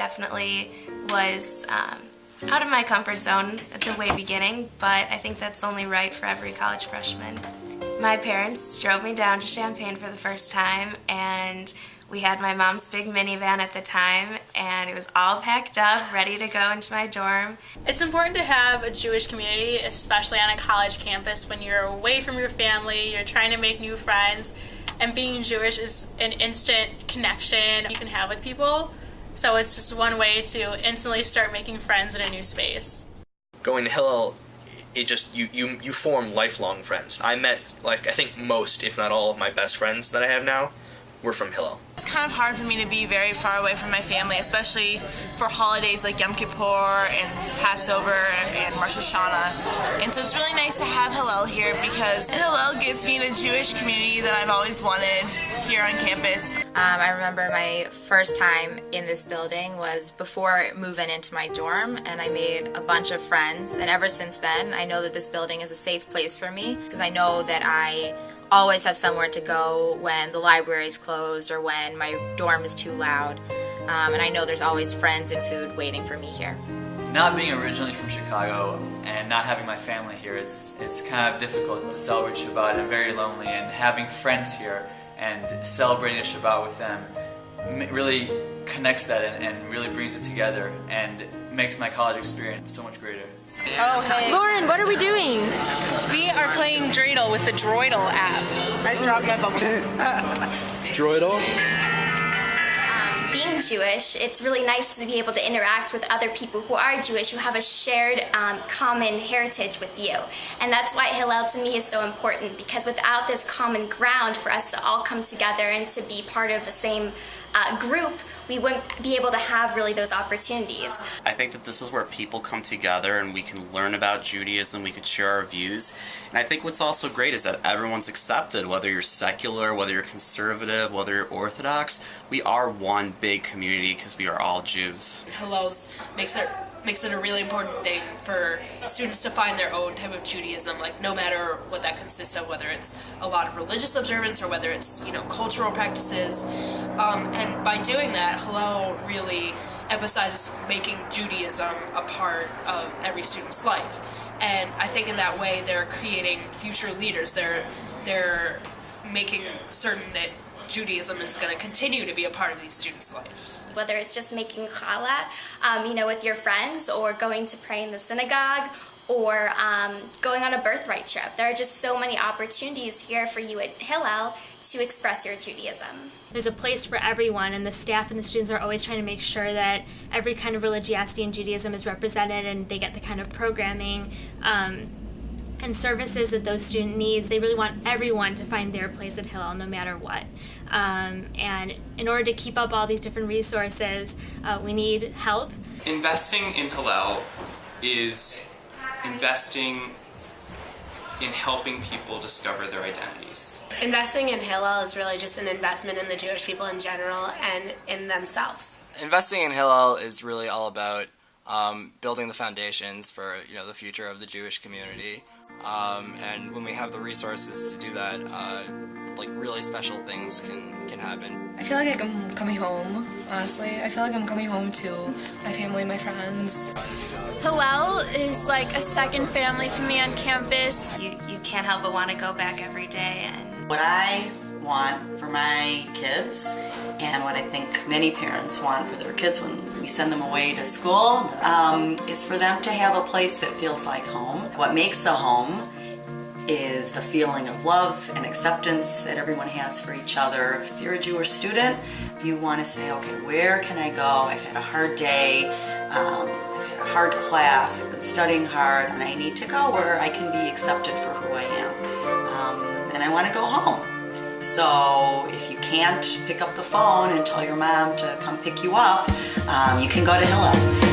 definitely was out of my comfort zone at the way beginning, but I think that's only right for every college freshman. My parents drove me down to Champaign for the first time, and we had my mom's big minivan at the time, and it was all packed up, ready to go into my dorm. It's important to have a Jewish community, especially on a college campus when you're away from your family, you're trying to make new friends, and being Jewish is an instant connection you can have with people. So it's just one way to instantly start making friends in a new space. Going to Hillel, it just, you form lifelong friends. I met, I think most, if not all, of my best friends that I have now were from Hillel. It's kind of hard for me to be very far away from my family, especially for holidays like Yom Kippur and Passover and Rosh Hashanah. And so it's really nice to have Hillel here because Hillel gives me the Jewish community that I've always wanted here on campus. I remember my first time in this building was before moving into my dorm, and I made a bunch of friends. And ever since then, I know that this building is a safe place for me because I know that I always have somewhere to go when the library is closed or when my dorm is too loud. And I know there's always friends and food waiting for me here. Not being originally from Chicago and not having my family here, it's kind of difficult to celebrate Shabbat and very lonely, and having friends here and celebrating a Shabbat with them really connects that and really brings it together and makes my college experience so much greater. Oh, hey. Lauren, what are we doing? We are playing Dreidel with the Droidel app. I dropped my bubble. Droidel? Being Jewish, it's really nice to be able to interact with other people who are Jewish, who have a shared common heritage with you. And that's why Hillel to me is so important, because without this common ground for us to all come together and to be part of the same group, we wouldn't be able to have really those opportunities. I think that this is where people come together and we can learn about Judaism, we can share our views. And I think what's also great is that everyone's accepted, whether you're secular, whether you're conservative, whether you're Orthodox. We are one big community because we are all Jews. Hillels makes it a really important thing for students to find their own type of Judaism, like no matter what that consists of, whether it's a lot of religious observance or whether it's, cultural practices. And by doing that, Hillel really emphasizes making Judaism a part of every student's life. And I think in that way they're creating future leaders. They're making certain that Judaism is going to continue to be a part of these students' lives. Whether it's just making challah, with your friends, or going to pray in the synagogue, or going on a birthright trip. There are just so many opportunities here for you at Hillel to express your Judaism. There's a place for everyone, and the staff and the students are always trying to make sure that every kind of religiosity in Judaism is represented and they get the kind of programming and services that those student needs. They really want everyone to find their place at Hillel no matter what. And in order to keep up all these different resources, we need help. Investing in Hillel is investing in helping people discover their identities. Investing in Hillel is really just an investment in the Jewish people in general and in themselves. Investing in Hillel is really all about building the foundations for the future of the Jewish community. And when we have the resources to do that, really special things can happen. I feel like I'm coming home, honestly. I feel like I'm coming home to my family, my friends. Hillel is like a second family for me on campus. You can't help but want to go back every day. And what I want for my kids, and what I think many parents want for their kids when we send them away to school, is for them to have a place that feels like home. What makes a home is the feeling of love and acceptance that everyone has for each other. If you're a Jewish student, you want to say, okay, where can I go? I've had a hard day, I've had a hard class, I've been studying hard, and I need to go where I can be accepted for who I am. And I want to go home. So if you can't pick up the phone and tell your mom to come pick you up, you can go to Hillel.